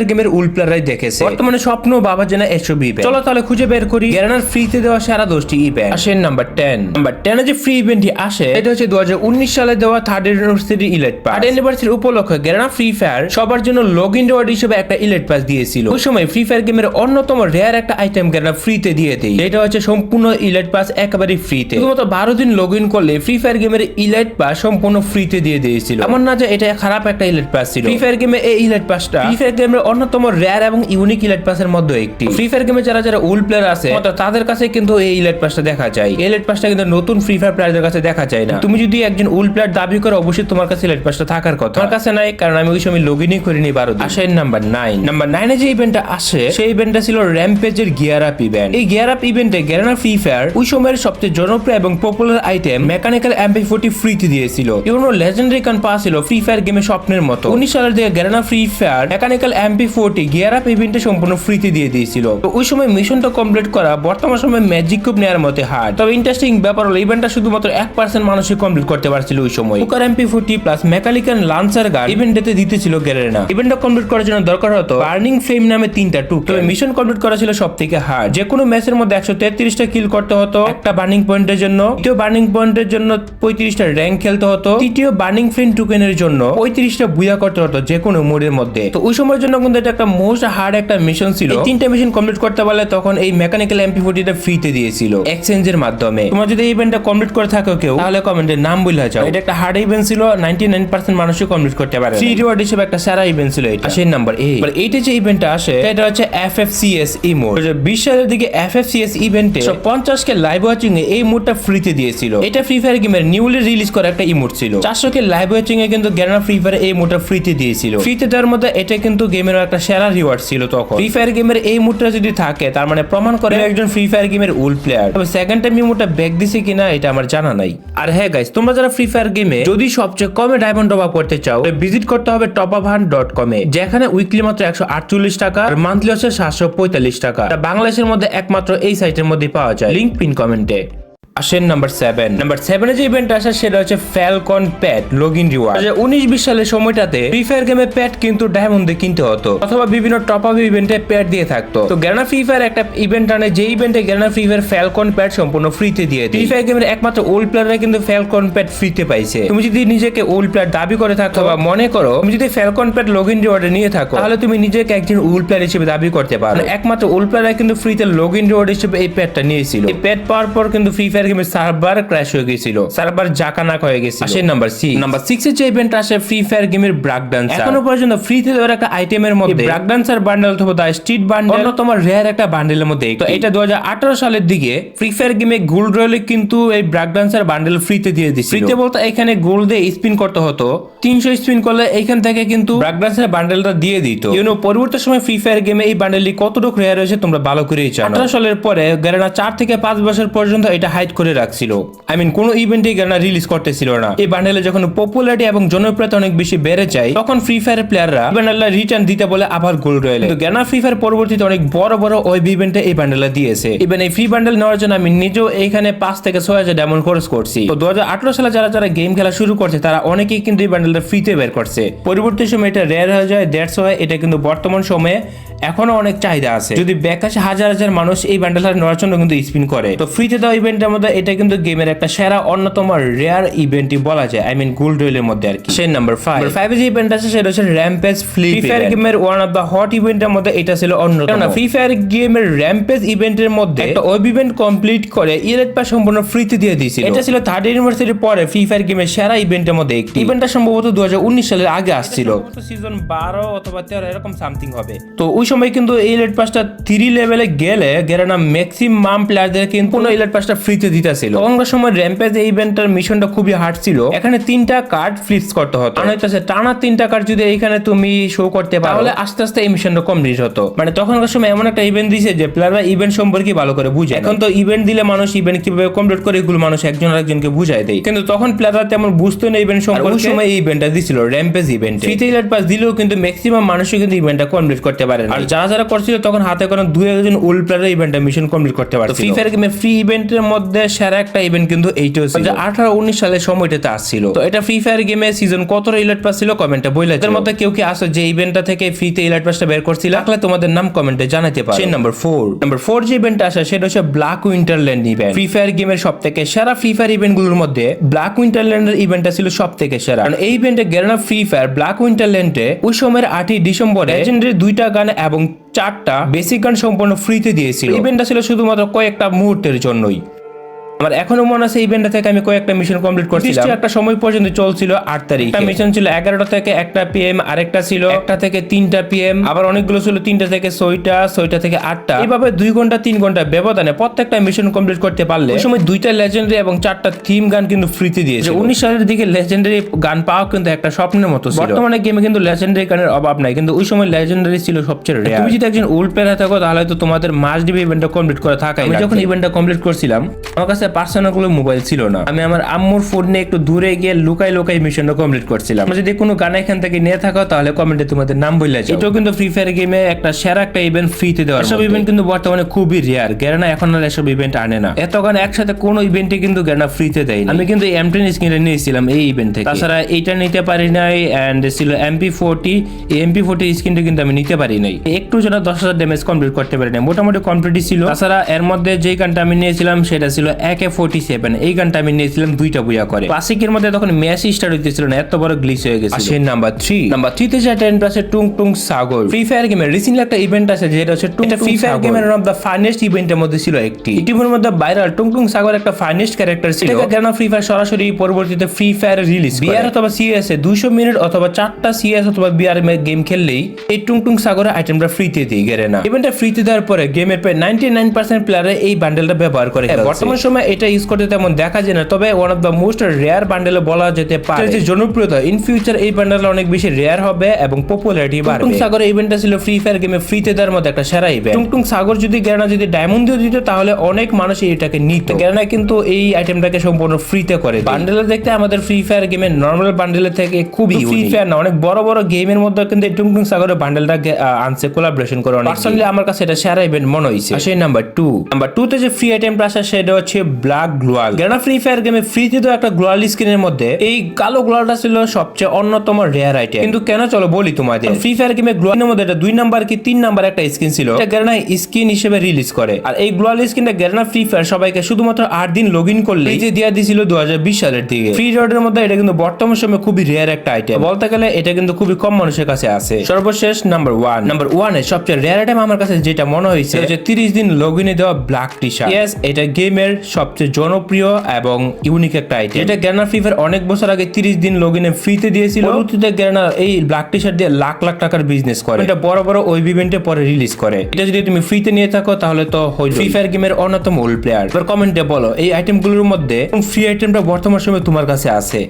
গেমের উল্প্লারাই দেখেছে। বর্তমানে স্বপ্ন বাবা জেনা এসব ইভেন্ট। চলো তাহলে খুঁজে বের করি গ্যারেনার ফ্রিতে দেওয়া সেরা 10টি ইভেন্ট। আসেন নাম্বার 10। নাম্বার 10 এ যে ফ্রি ইভেন্টটি আসে এটা হচ্ছে 2019 সালে দেওয়া 3rd anniversary elite pass. 3rd anniversary উপলক্ষে গ্যারেনা ফ্রি ফায়ার সবার জন্য লগইন রিওয়ার্ড হিসেবে একটা ইলাইট পাস দিয়েছিল। ওই সময় ফ্রি ফায়ার গেমের অন্যতম রেয়ার একটা আইটেম গ্যারেনা ফ্রিতে দিয়ে দেয়। এটা হচ্ছে সম্পূর্ণ ইলাইট পাস একেবারে ফ্রিতে। শুধুমাত্র 12 দিন লগইন করলে ফ্রি ফায়ার গেমের ইলাইট পাস সম্পূর্ণ ফ্রিতে দিয়ে দিয়েছিল। এমন না যে এটা খারাপ একটা ইলাইট পাস ছিল। ফ্রি ফায়ার গেমে এই ইলাইট পাসটা ফ্রি ফায়ার গেমের অন্যতম রেয়ার এবং ইউনিক ইলাইট পাসের মধ্যে একটি। ফ্রি ফায়ার গেমে যারা যারা ওল্ড প্লেয়ার আছে তাদের কাছে কিন্তু এই ইলাইট পাসটা দেখা যায়। এই ইলাইট পাসটা কিন্তু নতুন ফ্রি ফায়ার প্লেয়ারদের কাছে দেখা যায় না। তুমি যদি একজন ওল্ড প্লেয়ার দাবি করো অবশ্যই তোমার কাছে ইলাইট পাসটা থাকার কথা। আমার কাছে নাই, কারণ আমি ওই সময় লগইনই করিনি 12 দিন। আসেন নাম্বার 9। নাম্বার 9 এ যে ইভেন্টটা আসে সেই ইভেন্টটা ছিল র‍্যাম্পেজের গিয়ার আপ ইভেন্ট। এই গিয়ার আপ ইভেন্টে গ্যারেনা ফ্রি ফায়ার ওই সময়ের সবচেয়ে জনপ্রিয় এবং পপুলার আইটেম মেকানিক্যাল MP40 ফ্রিতে দিয়েছিল। এবং লেজেন্ডারি গান পাওয়া ছিল ফ্রি ফায়ার গেমে স্বপ্নের মতো। 19 সালের দিকে Garena free fire mechanical MP40 gear up ইভেন্টে সম্পূর্ণ ফ্রিতে দিয়ে দিয়েছিল। তো ওই সময় মিশনটা কমপ্লিট করা বর্তমান সময়ে ম্যাজিক কিউব নেওয়ার মতো হার্ড। তবে ইন্টারেস্টিং ব্যাপার হলো ইভেন্টটা শুধুমাত্র 1% মানুষই কমপ্লিট করতে পারছিল ওই সময়। Cooker MP40 plus mechanical lancer গান ইভেন্টে দিতেছিল গ্যারেনা। ইভেন্টটা কমপ্লিট করার জন্য দরকার হতো বার্নিং ফ্লেম নামে 3টা টুক। তবে মিশন কমপ্লিট করা ছিল সবথেকে হার্ড। যে কোনো ম্যাচের মধ্যে 133টা কিল করতে হতো একটা বার্নিং পয়েন্টের জন্য। দ্বিতীয় বার্নিং পয়েন্টের জন্য 35টা র‍্যাঙ্ক খেলতে হতো। তৃতীয় বার্নিং ফ্লেম টোকেনের জন্য 35টা বুয়া করতে হতো যে কোনো মোডের মধ্যে। তো ওই সময়ের জন্য কিন্তু এটা একটা মোস্ট হার্ড একটা মিশন ছিল। এই 3টা মিশন কমপ্লিট করতে পারলে তখন এই মেকানিক্যাল MP40 টা ফ্রিতে দিয়েছিল এক্সচেঞ্জের মাধ্যমে। তোমরা যদি এই ইভেন্টটা কমপ্লিট করে থাকো কেউ তাহলে কমেন্টে নাম বলে যাও। এটা একটা হার্ড ইভেন্ট ছিল, 99% মানুষই কমপ্লিট করতে পারে। ফ্রি রিওয়ার্ড হিসেবে একটা সেরা ইভেন্ট ছিল এটা। আসেন নাম্বার 8। এবার এইটা যে ইভেন্টটা আসে এটা হচ্ছে FFCS ইমোট। 2020 সালের দিকে FFCS ইভেন্টে 50k লাইভ ওয়াচিং এ এই মোডটা ফ্রিতে দিয়েছিল। এটা ফ্রি ফায়ার গেমের নিউলি রিলিজ করা একটা ইমোট ছিল। 400k লাইভ ওয়াচিং এ কিন্তু গ্যারেনা ফ্রি ফায়ার এই মোডটা ফ্রিতে দিয়েছিল। ফ্রিতে দেওয়ার মধ্যে এটা কিন্তু গেমের একটা সেরা রিওয়ার্ড ছিল তখন। ফ্রি ফায়ার গেমের এই মোডটা যদি থাকে তার মানে প্রমাণ করে একজন ফ্রি ফায়ার গেমের ওল্ড প্লেয়ার। তবে সেকেন্ড টাইম ইমোটটা ব্যাক দিছে কিনা এটা আমার জানা নাই। আর হ্যাঁ গাইস, তোমরা যারা ফ্রি ফায়ার গেমে যদি সবচেয়ে কমে ডায়মন্ড টপ আপ করতে চাও ভিজিট করতে হবে topavan.com এ, যেখানে উইকলি মাত্র 148 টাকা আর মান্থলি হচ্ছে 745 টাকা। বাংলাদেশের মধ্যে একমাত্র এই সাইটের মধ্যে পাওয়া যায়। লিংক পিন কমেন্টে। আসেন নাম্বার 7। নাম্বার 7 এ যে ইভেন্ট আসে সেটা হচ্ছে ফ্যালকন প্যাট লগইন রিওয়ার্ড। 19-20 সালের সময়টাতে ফ্রি ফায়ার গেমে প্যাট কিন্তু ডায়মন্ডে কিনতে হতো অথবা বিভিন্ন টপ আপ ইভেন্টে প্যাট দিয়ে থাকতো। তো গ্যারেনা ফ্রি ফায়ার একটা ইভেন্ট আনে যে ইভেন্টে গ্যারেনা ফ্রি ফায়ার ফ্যালকন প্যাট সম্পূর্ণ ফ্রিতে দিয়ে দেয়। ফ্রি ফায়ার গেমের একমাত্র ওল্ড প্লেয়াররা কিন্তু ফ্যালকন প্যাট ফ্রিতে পাইছে। তুমি যদি নিজেকে ওল্ড প্লেয়ার দাবি করে থাকো বা মনে করো তুমি যদি ফ্যালকন প্যাট লগইন রিওয়ার্ডে নিয়ে থাকো তাহলে তুমি নিজেকে একজন ওল্ড প্লেয়ার হিসেবে দাবি করতে পারো। একমাত্র ওল্ড প্লেয়াররা কিন্তু ফ্রিতে লগইন রিওয়ার্ড হিসেবে এই প্যাটটা নিয়েছিল। এই প্যাট পাওয়ার পর কিন্তু ফ্রি ফায়ার গেমের সার্ভার ক্র্যাশ হয়ে গিয়েছিল, সার্ভার জাকানাক হয়ে গিয়েছিল। আসেন নাম্বার 6। নাম্বার 6 এর যে ইভেন্ট আসে ফ্রি ফায়ার গেমের ব্রাক ডান্সার। এখনো পর্যন্ত ফ্রিতে দেওয়ার একটা আইটেমের মধ্যে ব্রাক ডান্সার বান্ডেল অথবা দা স্ট্রিট বান্ডেল অন্যতম রেয়ার একটা বান্ডেলের মধ্যে। তো এটা 2018 সালের দিকে ফ্রি ফায়ার গেমে গোল্ড রয়্যালে কিন্তু এই ব্রাক ডান্সার বান্ডেল ফ্রিতে দিয়ে দিয়েছিল। ফ্রিতে বলতে এখানে গোল্ড দিয়ে স্পিন করতে হতো। 300 স্পিন করলে এইখান থেকে কিন্তু ব্রাক ডান্সার বান্ডেলটা দিয়ে দিত। ইউনো পরবর্তী সময় ফ্রি ফায়ার গেমে এই বান্ডেলটি কতটুকু রেয়ার হয়েছে তোমরা ভালো করেই জানো। 18 সালের পরে গ্যারেনা 4 থেকে 5 বছর পর্যন্ত এটা হাইড করে রাখছিল। কোন ইভেন্টে গ্যারেনা রিলিজ করতেছিল না। এই বান্ডেলে যখন পপুলারিটি এবং জনপ্রিয়তা অনেক বেশি বেড়ে যায় তখন ফ্রি ফায়ার প্লেয়াররা বান্ডেলটা রিটার্ন দিতে বলে আবার গোল্ড রয়্যালে। কিন্তু গ্যারেনা ফ্রি ফায়ার পরবর্তীতে অনেক বড় বড় ওয়েব ইভেন্টে এই বান্ডেলটা দিয়েছে। ইভেন এই ফ্রি বান্ডেল নেওয়ার জন্য আমি নিজেও এখানে 5 থেকে 6,000 ডায়মন্ড খরচ করছি। তো 2018 সালে যারা যারা গেম খেলা শুরু করছে তারা অনেকেই কিন্তু এই বান্ডেলটা ফ্রিতে বের করছে। পরবর্তী সময় এটা রেয়ার হয়ে যায়। দ্যাটস ওয়াই এটা কিন্তু বর্তমান সময়ে এখনো অনেক চাহিদা আছে। যদি ব্যাকাশে হাজার হাজার মানুষ এই বান্ডেলটা নেওয়ার জন্য কিন্তু স্পিন করে। তো ফ্রিতে দেওয়া ইভেন্টের মধ্যে এটা কিন্তু গেমের একটা সেরা অন্যতম রেয়ার ইভেন্টই বলা যায়। গোল্ড রয়্যালের মধ্যে আর কি। সেই নাম্বার 5 এ যে ইভেন্ট আছে সেটা হচ্ছে র‍্যাম্পেজ ফ্লিপ। ফ্রি ফায়ার গেমের ওয়ান অফ দা হট ইভেন্টের মধ্যে এটা ছিল অন্যতম। ফ্রি ফায়ার গেমের র‍্যাম্পেজ ইভেন্টের মধ্যে একটা ওয়েব ইভেন্ট কমপ্লিট করে ইলাইট পাস সম্পূর্ণ ফ্রিতে দিয়ে দিয়েছিল। এটা ছিল 3rd অ্যানিভার্সারির পরে ফ্রি ফায়ার গেমের সেরা ইভেন্টের মধ্যে একটি। ইভেন্টটা সম্ভবত 2019 সালের আগে আসছিল। সিজন 12 অথবা 13 এরকম সামথিং হবে। তো ওই সময় কিন্তু এই ইলাইট পাসটা 3 লেভেলে গেলে গ্যারেনা ম্যাক্সিমাম প্লেয়ারদের কিন্তু ইলাইট পাসটা ফ্রিতে দিতেছিল। তখনকার সময় র‍্যাম্পেজ ইভেন্টের মিশনটা খুবই হার্ড ছিল। এখানে 3টা কার্ড ফ্লিপস করতে হতো। টানা 3টা কার্ড যদি এখানে তুমি শো করতে পারো তাহলে আস্তে আস্তে এই মিশনটা কমপ্লিট হতো। তখনকার সময় এমন একটা ইভেন্ট দিয়েছে যে প্লেয়াররা ইভেন্ট সম্পর্কে ভালো করে বুঝে। এখন তো ইভেন্ট দিলে মানুষ ইভেন্ট কিভাবে কমপ্লিট করে এগুলো মানুষ একজন আরেকজনকে বুঝাই দেয়, কিন্তু তখন প্লেয়াররা তেমন বুঝতো না ইভেন্ট সম্পর্কে। ওই সময় এই ইভেন্টটা দিছিল র‍্যাম্পেজ ইভেন্ট। ফ্রিতে ইলাইট পাস দিলেও কিন্তু ম্যাক্সিমাম মানুষই কিন্তু ইভেন্টটা কমপ্লিট করতে পারে না। আর যারা যারা করছিল তখন হাতে কোনো 2-1 ওল্ড প্লেয়ার ইভেন্টে মিশন কমপ্লিট করতে পারছিল। ফ্রি ফায়ার গেমে ফ্রি ইভেন্টের মধ্যে সেরা একটা ইভেন্ট কিন্তু এইটাও ছিল, 18-19 সালের সময়টাতে আসছিল। তো এটা ফ্রি ফায়ার গেমে সিজন কত ইলাইট পাস ছিল কমেন্টে বলে। এর মধ্যে কেউ কি আসো যে ইভেন্টটা থেকে ফ্রিতে ইলাইট পাসটা বের করছিল, তাহলে তোমাদের নাম কমেন্টে জানাতে পারো। নাম্বার 4 যে ইভেন্ট আসে সেটা হচ্ছে black Winterland event. Free fire গেমের সবথেকে সেরা ফ্রি ফায়ার ইভেন্টগুলোর মধ্যে ব্ল্যাক উইন্টারল্যান্ডের ইভেন্টটা ছিল সবথেকে সেরা। কারণ এই ইভেন্টে গেরানা ফ্রি ফায়ার ব্ল্যাক উইন্টারল্যান্ডে ওই সময়ের 8ই ডিসেম্বরে লেজেন্ডারি 2টা গান এবং 4টা বেসিক গান সম্পূর্ণ ফ্রিতে দিয়েছিল। ইভেন্টটা ছিল শুধুমাত্র কয়েকটা মুহূর্তের জন্যই। আমার এখনো মনে আছে ইভেন্টটা থেকে আমি কয়েকটা মিশন কমপ্লিট করছিলাম। একটা সময় পর্যন্ত চলছিল 8 তারিখ। একটা মিশন ছিল 11টা থেকে 1টা PM, আরেকটা ছিল 1টা থেকে 3টা PM, আবার অনেকগুলো ছিল 3টা থেকে 6টা থেকে 8টা। এইভাবে 2 ঘন্টা 3 ঘন্টা ব্যবধানে প্রত্যেকটা মিশন কমপ্লিট করতে পারলে ওই সময় 2টা লেজেন্ডারি এবং 4টা থিম গান কিন্তু ফ্রিতে দিয়েছে। 19 সালের দিকে লেজেন্ডারি গান পাওয়া কিন্তু একটা স্বপ্নের মতো ছিল। বর্তমানে গেমে কিন্তু লেজেন্ডারি গানের অভাব নাই, কিন্তু ওই সময় লেজেন্ডারি ছিল সবচেয়ে রেয়ার। তুমি যদি একজন ওল্ড প্লেয়ার থাকো তাহলে তো তোমাদের মাস্ট বি ইভেন্টটা কমপ্লিট করে থাকাই। আমি যখন ইভেন্টটা কমপ্লিট করছিলাম আমার কাছে পার্সোনাল মোবাইল ছিল না। আমি আমার আম্মুর ফোন নিয়ে একটু দূরে গিয়ে লুকাই মিশনটা কমপ্লিট করছিলাম। যদি কোনো গান এখান থেকে নিয়ে থাকো তাহলে কমেন্টে তোমাদের নাম বলে যাও। এটাও কিন্তু ফ্রি ফায়ার গেমে একটা সেরা একটা ইভেন্ট ফ্রিতে দেওয়া। সব ইভেন্ট কিন্তু বর্তমানে খুবই রেয়ার। গেরানা এখন আর এসব ইভেন্ট আনে না। এত গান একসাথে কোনো ইভেন্টে কিন্তু গেরানা ফ্রিতে দেয় না। আমি কিন্তু M10 স্কিনটা নিয়েছিলাম এই ইভেন্ট থেকে। তাছাড়া এইটা নিতে পারি নাই, এন্ড ছিল MP40। এই MP40 স্কিনটা কিন্তু আমি নিতে পারি নাই। একটু যেন 10,000 ড্যামেজ কমপ্লিট করতে পারি না, মোটামুটি কমপ্লিট ছিল। তাছাড়া এর মধ্যে যেই গানটা আমি নিয়েছিলাম সেটা ছিল AK-47। এই গানটা আমি নিয়েছিলাম 2টা বুয়া করে। ক্লাসিকের মধ্যে তখন ম্যাচ স্টার্ট হইতেছিল না, এত বড় গ্লিচ হয়ে গেছে। আসে নাম্বার 3 তে যে 10+ টুং টুং সাগর। ফ্রি ফায়ার গেমের রিসেন্টলি একটা ইভেন্ট আছে যেটা হচ্ছে টুং টুং। ফ্রি ফায়ার গেমের ওয়ান অফ দ্য ফাইনেস্ট ইভেন্টের মধ্যে ছিল একটি। ইউটিউবের মধ্যে ভাইরাল টুং টুং সাগর একটা ফাইনেস্ট ক্যারেক্টার ছিল। এটা গেরানা ফ্রি ফায়ার সরাসরি পরবর্তীতে ফ্রি ফায়ার রিলিজ করে। বিআর অথবা CS এ 200 মিনিট অথবা 4টা CS অথবা বিআর গেম খেললেই এই টুং টুং সাগরের আইটেমটা ফ্রিতে দেয় গেরানা। ইভেন্টটা ফ্রিতে দেওয়ার পরে গেমের প্রায় 99% প্লেয়াররা এই বান্ডেলটা ব্যবহার করে। বর্তমান সময় এটা ইউজ করতে তেমন দেখা যায় না, তবে one of the most rare bundle বলা যেতে পারে। যে জনপ্রিয়তা ইন ফিউচার এই বান্ডেল অনেক বেশি রেয়ার হবে এবং পপুলারিটি বাড়বে। টুং সাগর ইভেন্টটা ছিল ফ্রি ফায়ার গেমে ফ্রিতে দেওয়ার মধ্যে একটা সেরা ইভেন্ট। টুং টুং সাগর যদি গেরানা যদি ডায়মন্ড দিয়ে দিত তাহলে অনেক মানুষ এটাকে নিত। গেরানা কিন্তু এই আইটেমটাকে সম্পূর্ণ ফ্রিতে করে। বান্ডেল দেখতে আমাদের ফ্রি ফায়ার গেমের নরমাল বান্ডেলের থেকে খুবই ফ্রি ফায়ার না, অনেক বড় বড় গেমের মধ্যে কিন্তু টুং টুং সাগরের বান্ডেলটা আনছে কোলাবোরেশন করে। পার্সোনালি আমার কাছে এটা সেরা ইভেন্ট মনে হইছে। আসে নাম্বার 2 তে যে ফ্রি আইটেমটা আসে সেটা হচ্ছে ব্ল্যাক গ্লোয়াল। গেরানা ফ্রি ফায়ার গেমে ফ্রিতে তো একটা গ্লোয়াল স্কিনের মধ্যে এই কালো গ্লোয়ালটা ছিল সবচেয়ে অন্যতম রেয়ার আইটেম। কিন্তু কেন চলো বলি তোমাদের। ফ্রি ফায়ার গেমে গ্লোয়ালের মধ্যে এটা 2 নাম্বার কি 3 নাম্বার একটা স্কিন ছিল, এটা গেরানা স্কিন হিসেবে রিলিজ করে। আর এই গ্লোয়াল স্কিনটা গেরানা ফ্রি ফায়ার সবাইকে শুধুমাত্র 8 দিন লগইন করলে এই যে দিয়া দিছিল 2020 সালের দিকে। ফ্রি রোডের মধ্যে এটা কিন্তু বর্তমান সময়ে খুবই রেয়ার একটা আইটেম। বলতে গেলে এটা কিন্তু খুবই কম মানুষের কাছে আছে। সর্বশেষ নাম্বার 1 এর সবচেয়ে রেয়ার আইটেম আমার কাছে যেটা মনে হয়েছে যে 30 দিন লগইনে দেওয়া ব্ল্যাক টি-শার্ট। ইয়েস, এটা গেমের সবচেয়ে জনপ্রিয় এবং ইউনিক একটা আইটেম। এটা গেরানা ফ্রি ফায়ার অনেক বছর আগে 30 দিন লগইনে ফ্রিতে দিয়েছিল। পরবর্তীতে গেরানা এই ব্ল্যাক টি-শার্ট দিয়ে লাখ লাখ টাকার বিজনেস করে। এটা বড় বড় ওয়েব ইভেন্টে পরে রিলিজ করে। এটা যদি তুমি ফ্রিতে নিয়ে থাকো তাহলে তো ফ্রি ফায়ার গেমের অন্যতম ওল্ড প্লেয়ার। এবার কমেন্টে বলো এই আইটেমগুলোর মধ্যে কোন ফ্রি আইটেমটা বর্তমান সময়ে তোমার কাছে আছে।